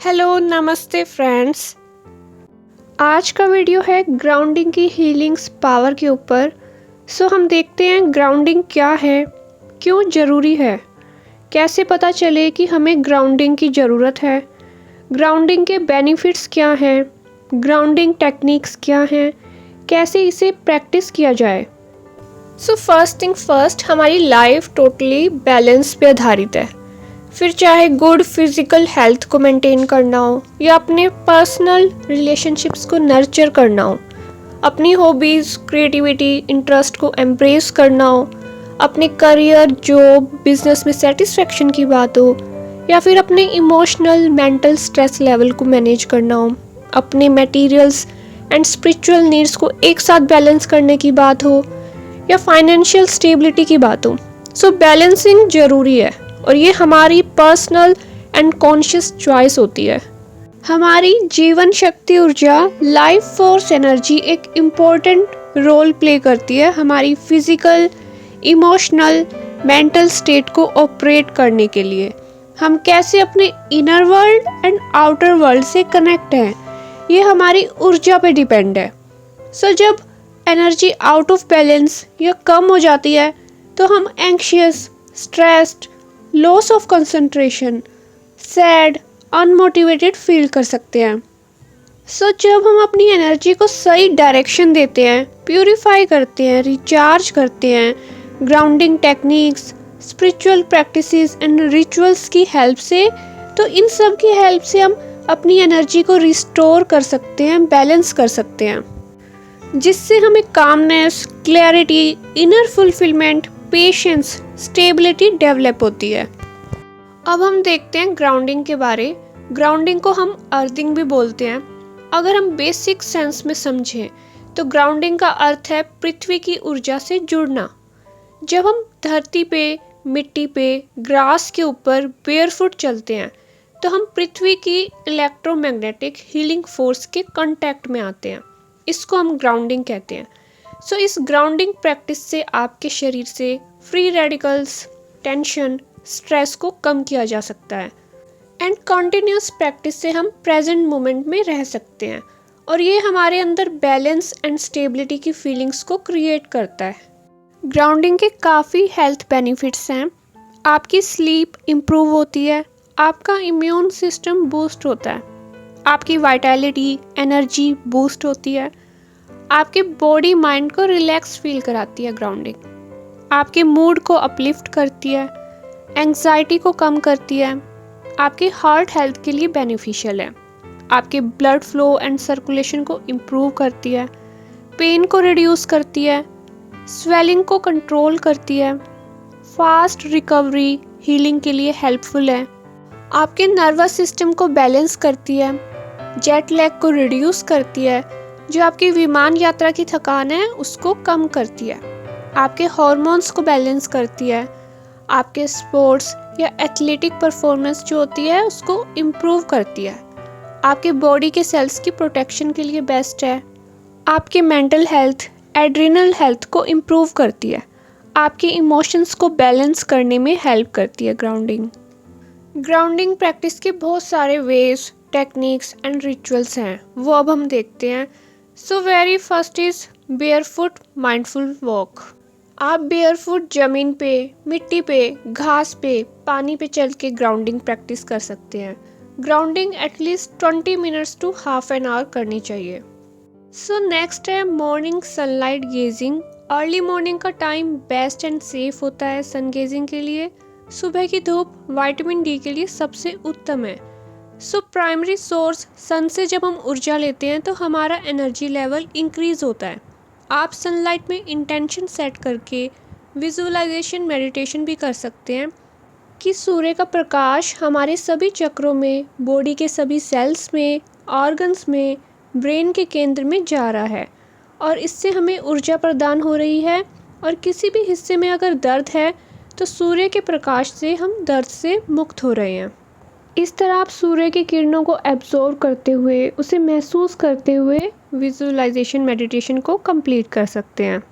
Hello नमस्ते friends. आज का वीडियो है ग्राउंडिंग की हीलिंग्स पावर के ऊपर। हम देखते हैं ग्राउंडिंग क्या है, क्यों ज़रूरी है, कैसे पता चले कि हमें ग्राउंडिंग की ज़रूरत है, ग्राउंडिंग के बेनिफिट्स क्या हैं, ग्राउंडिंग टेक्निक्स क्या हैं, कैसे इसे प्रैक्टिस किया जाए। फर्स्ट थिंग फर्स्ट, हमारी लाइफ टोटली बैलेंस पे आधारित है। फिर चाहे गुड फिजिकल हेल्थ को मेंटेन करना हो या अपने पर्सनल रिलेशनशिप्स को नर्चर करना हो, अपनी हॉबीज़, क्रिएटिविटी, इंटरेस्ट को एम्ब्रेस करना हो, अपने करियर, जॉब, बिजनेस में सेटिस्फेक्शन की बात हो, या फिर अपने इमोशनल मेंटल स्ट्रेस लेवल को मैनेज करना हो, अपने मटेरियल्स एंड स्पिरिचुअल नीड्स को एक साथ बैलेंस करने की बात हो, या फाइनेंशियल स्टेबिलिटी की बात हो। बैलेंसिंग ज़रूरी है और ये हमारी पर्सनल एंड कॉन्शियस चॉइस होती है। हमारी जीवन शक्ति ऊर्जा, लाइफ फोर्स एनर्जी एक इम्पोर्टेंट रोल प्ले करती है हमारी फिजिकल, इमोशनल, मेंटल स्टेट को ऑपरेट करने के लिए। हम कैसे अपने inner world and outer world से कनेक्ट हैं, ये हमारी ऊर्जा पे डिपेंड है। जब एनर्जी आउट ऑफ बैलेंस या कम हो जाती है तो हम anxious, stressed, loss of concentration, sad, unmotivated feel कर सकते हैं। जब हम अपनी एनर्जी को सही डायरेक्शन देते हैं, प्यूरिफाई करते हैं, रिचार्ज करते हैं, grounding techniques, spiritual practices and rituals की हेल्प से, तो इन सब की हेल्प से हम अपनी एनर्जी को रिस्टोर कर सकते हैं, बैलेंस कर सकते हैं, जिससे हमें calmness, clarity, inner fulfilment, patience, stability develop होती है। अब हम देखते हैं ग्राउंडिंग के बारे। ग्राउंडिंग को हम अर्थिंग भी बोलते हैं। अगर हम बेसिक सेंस में समझें तो ग्राउंडिंग का अर्थ है पृथ्वी की ऊर्जा से जुड़ना। जब हम धरती पे, मिट्टी पे, ग्रास के ऊपर बेयरफुट चलते हैं तो हम पृथ्वी की इलेक्ट्रोमैग्नेटिक हीलिंग फोर्स के कांटेक्ट में आते हैं। इसको हम ग्राउंडिंग कहते हैं। इस ग्राउंडिंग प्रैक्टिस से आपके शरीर से फ्री रेडिकल्स, टेंशन, स्ट्रेस को कम किया जा सकता है। एंड कंटिन्यूस प्रैक्टिस से हम प्रेजेंट मोमेंट में रह सकते हैं और ये हमारे अंदर बैलेंस एंड स्टेबिलिटी की फीलिंग्स को क्रिएट करता है। ग्राउंडिंग के काफ़ी हेल्थ बेनिफिट्स हैं। आपकी स्लीप इम्प्रूव होती है, आपका इम्यून सिस्टम बूस्ट होता है, आपकी वाइटैलिटी, एनर्जी बूस्ट होती है, आपके बॉडी माइंड को रिलैक्स फील कराती है ग्राउंडिंग, आपके मूड को अपलिफ्ट करती है, एंग्जाइटी को कम करती है, आपके हार्ट हेल्थ के लिए बेनिफिशियल है, आपके ब्लड फ्लो एंड सर्कुलेशन को इम्प्रूव करती है, पेन को रिड्यूस करती है, स्वेलिंग को कंट्रोल करती है, फास्ट रिकवरी, हीलिंग के लिए हेल्पफुल है, आपके नर्वस सिस्टम को बैलेंस करती है, जेट लैग को रिड्यूस करती है, जो आपकी विमान यात्रा की थकान है उसको कम करती है, आपके हार्मोन्स को बैलेंस करती है, आपके स्पोर्ट्स या एथलेटिक परफॉर्मेंस जो होती है उसको इम्प्रूव करती है, आपके बॉडी के सेल्स की प्रोटेक्शन के लिए बेस्ट है, आपके मेंटल हेल्थ, एड्रिनल हेल्थ को इम्प्रूव करती है, आपके इमोशंस को बैलेंस करने में हेल्प करती है ग्राउंडिंग। ग्राउंडिंग प्रैक्टिस के बहुत सारे वेज, टेक्निक्स एंड रिचुअल्स हैं, वो अब हम देखते हैं। Very first is barefoot mindful walk. आप बेयरफुट ज़मीन पे, मिट्टी पे, घास पे, पानी पे चल के ग्राउंडिंग प्रैक्टिस कर सकते हैं। Grounding at least 20 minutes to half an hour करनी चाहिए। नेक्स्ट है morning sunlight gazing. Early morning का टाइम बेस्ट एंड सेफ होता है सन गेजिंग के लिए। सुबह की धूप विटामिन डी के लिए सबसे उत्तम है। प्राइमरी सोर्स सन से जब हम ऊर्जा लेते हैं तो हमारा एनर्जी लेवल इंक्रीज होता है। आप सनलाइट में इंटेंशन सेट करके विजुअलाइजेशन मेडिटेशन भी कर सकते हैं कि सूर्य का प्रकाश हमारे सभी चक्रों में, बॉडी के सभी सेल्स में, ऑर्गन्स में, ब्रेन के केंद्र में जा रहा है और इससे हमें ऊर्जा प्रदान हो रही है। और किसी भी हिस्से में अगर दर्द है तो सूर्य के प्रकाश से हम दर्द से मुक्त हो रहे हैं। इस तरह आप सूर्य की किरणों को एब्जॉर्ब करते हुए, उसे महसूस करते हुए विजुअलाइजेशन मेडिटेशन को कंप्लीट कर सकते हैं।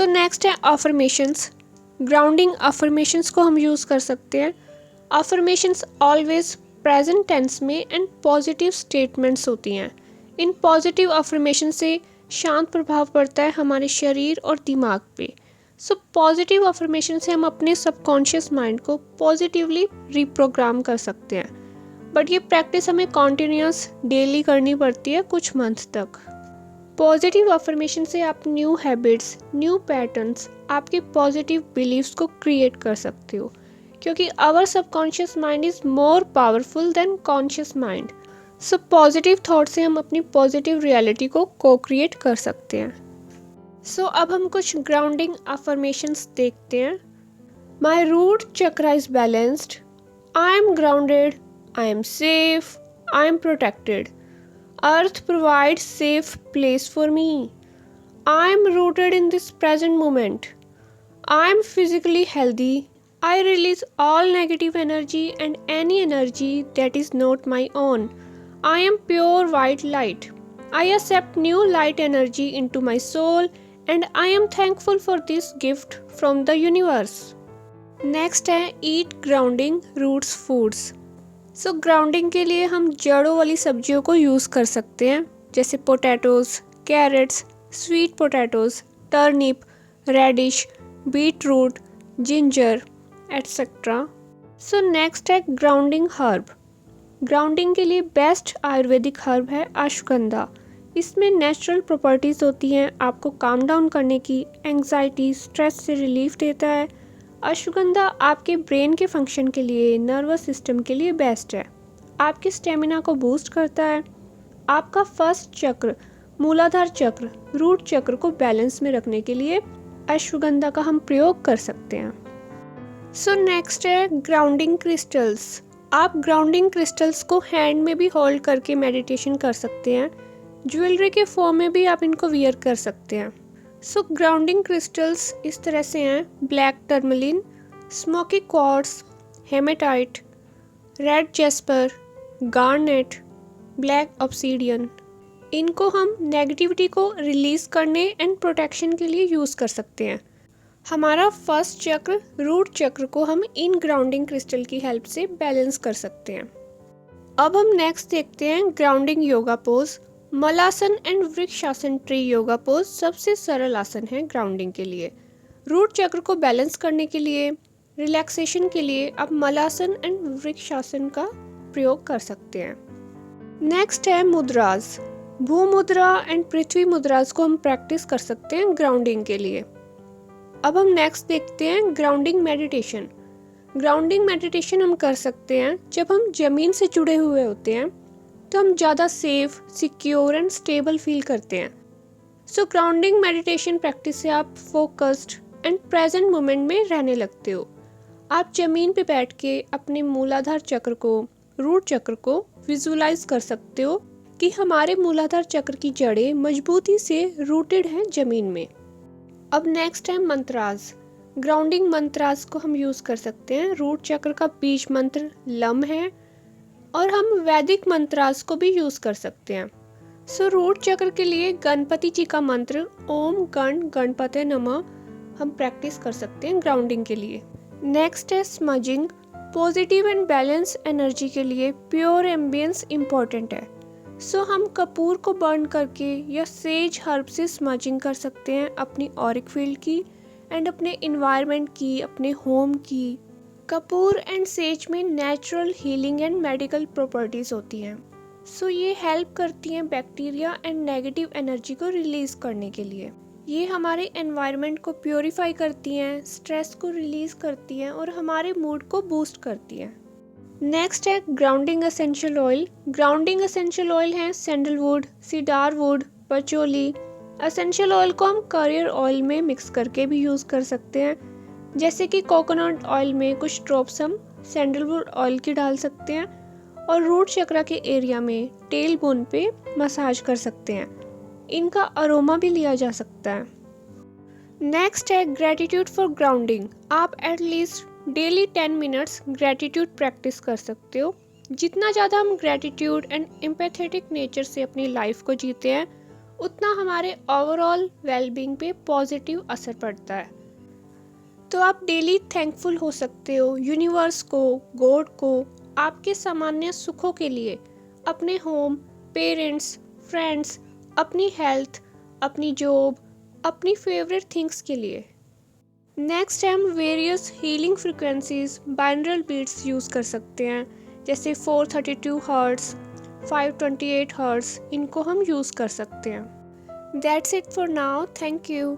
नेक्स्ट है अफर्मेशंस। ग्राउंडिंग अफर्मेशंस को हम यूज़ कर सकते हैं। अफर्मेशंस ऑलवेज प्रेजेंट टेंस में एंड पॉजिटिव स्टेटमेंट्स होती हैं। इन पॉजिटिव अफर्मेशन से शांत प्रभाव पड़ता है हमारे शरीर और दिमाग पे। सो पॉजिटिव अफर्मेशन से हम अपने सबकॉन्शियस माइंड को पॉजिटिवली रिप्रोग्राम कर सकते हैं, बट ये प्रैक्टिस हमें कॉन्टिन्यूस डेली करनी पड़ती है कुछ मंथ तक। पॉजिटिव अफर्मेशन से आप न्यू हैबिट्स, न्यू पैटर्न्स, आपके पॉजिटिव बिलीव्स को क्रिएट कर सकते हो, क्योंकि our subconscious mind is more powerful than conscious mind. So positive thought से हम अपनी पॉजिटिव रियलिटी को को क्रिएट कर सकते हैं। सो अब हम कुछ ग्राउंडिंग अफर्मेशंस देखते हैं। My root chakra is balanced, I am grounded, I am safe, I am protected. Earth provides safe place for me. I am rooted in this present moment. I am physically healthy. I release all negative energy and any energy that is not my own. I am pure white light. I accept new light energy into my soul and I am thankful for this gift from the universe. Next है eat grounding roots foods. सो grounding के लिए हम जड़ों वाली सब्जियों को use कर सकते हैं, जैसे potatoes, carrots, sweet potatoes, turnip, radish, beetroot, ginger et cetera. So next है ग्राउंडिंग हर्ब। ग्राउंडिंग के लिए बेस्ट आयुर्वेदिक हर्ब है अश्वगंधा। इसमें नेचुरल प्रॉपर्टीज़ होती हैं, आपको काम डाउन करने की, एंग्जाइटी, स्ट्रेस से रिलीफ देता है। अश्वगंधा आपके ब्रेन के फंक्शन के लिए, नर्वस सिस्टम के लिए बेस्ट है, आपके स्टेमिना को बूस्ट करता है। आपका फर्स्ट चक्र, मूलाधार चक्र, रूट चक्र को बैलेंस में रखने के लिए अश्वगंधा का हम प्रयोग कर सकते हैं। सो नेक्स्ट है ग्राउंडिंग क्रिस्टल्स। आप ग्राउंडिंग क्रिस्टल्स को हैंड में भी होल्ड करके मेडिटेशन कर सकते हैं, ज्वेलरी के फॉर्म में भी आप इनको वियर कर सकते हैं। सो ग्राउंडिंग क्रिस्टल्स इस तरह से हैं: black tourmaline, smoky quartz, hematite, red jasper, garnet, black obsidian. इनको हम नेगेटिविटी को रिलीज़ करने एंड प्रोटेक्शन के लिए यूज़ कर सकते हैं। हमारा फर्स्ट चक्र, रूट चक्र को हम इन ग्राउंडिंग क्रिस्टल की हेल्प से बैलेंस कर सकते हैं। अब हम नेक्स्ट देखते हैं grounding yoga pose. Malasana and vrikshasana tree yoga pose सबसे सरल आसन है ग्राउंडिंग के लिए। रूट चक्र को बैलेंस करने के लिए, रिलैक्सेशन के लिए आप मलासन एंड वृक्षासन का प्रयोग कर सकते हैं। नेक्स्ट है मुद्राज। भू मुद्रा एंड पृथ्वी मुद्राज को हम प्रैक्टिस कर सकते हैं ग्राउंडिंग के लिए। अब हम नेक्स्ट देखते हैं ग्राउंडिंग मेडिटेशन। ग्राउंडिंग मेडिटेशन हम कर सकते हैं जब हम जमीन से जुड़े हुए होते हैं, तो हम ज़्यादा safe, secure and stable feel करते हैं। सो ग्राउंडिंग मेडिटेशन प्रैक्टिस से आप फोकस्ड एंड प्रेजेंट मोमेंट में रहने लगते हो। आप ज़मीन पे बैठ के अपने मूलाधार चक्र को, रूट चक्र को विजुलाइज कर सकते हो कि हमारे मूलाधार चक्र की जड़ें मजबूती से रूटेड हैं ज़मीन में। अब नेक्स्ट है मंत्रास। ग्राउंडिंग मंत्रास को हम यूज़ कर सकते हैं। रूट चक्र का बीज मंत्र लम है और हम वैदिक मंत्रास को भी यूज़ कर सकते हैं। सो रूट चक्र के लिए गणपति जी का मंत्र ओम गण गणपते नमः हम प्रैक्टिस कर सकते हैं ग्राउंडिंग के लिए। नेक्स्ट है smudging. Positive and balance energy के लिए प्योर एम्बियंस इम्पॉर्टेंट है। सो हम कपूर को बर्न करके या सेज हर्ब से स्मजिंग कर सकते हैं अपनी ऑरिक फील्ड की एंड अपने इन्वायरमेंट की, अपने होम की। कपूर एंड सेज में natural healing and medical properties होती हैं। सो ये हेल्प करती हैं बैक्टीरिया एंड नेगेटिव एनर्जी को रिलीज़ करने के लिए। ये हमारे एनवायरनमेंट को प्योरीफाई करती हैं, स्ट्रेस को रिलीज़ करती हैं और हमारे मूड को बूस्ट करती हैं। नेक्स्ट है grounding essential oil. Grounding essential oil हैं sandalwood, cedar wood, patchouli. Essential oil को हम करियर ऑयल में मिक्स करके भी यूज़ कर सकते हैं, जैसे कि कोकोनट ऑयल में कुछ ड्रॉप्स हम सैंडलवुड ऑयल की डाल सकते हैं और रूट चक्र के एरिया में टेल बोन पे मसाज कर सकते हैं। इनका अरोमा भी लिया जा सकता है। नेक्स्ट है ग्रेटिट्यूड फॉर ग्राउंडिंग। आप at least daily 10 minutes gratitude practice कर सकते हो। जितना ज़्यादा हम ग्रेटिट्यूड एंड एम्पैथेटिक नेचर से अपनी लाइफ को जीते हैं, उतना हमारे ओवरऑल वेलबींग पे पॉजिटिव असर पड़ता है। तो आप डेली थैंकफुल हो सकते हो यूनिवर्स को, गॉड को, आपके सामान्य सुखों के लिए, अपने होम, पेरेंट्स, फ्रेंड्स, अपनी हेल्थ, अपनी जॉब, अपनी फेवरेट थिंग्स के लिए। नेक्स्ट हम various healing frequencies binaural beats use कर सकते हैं, जैसे 432 हर्ट्स, 528 हर्ट्स, इनको हम यूज़ कर सकते हैं। That's it for now, thank you.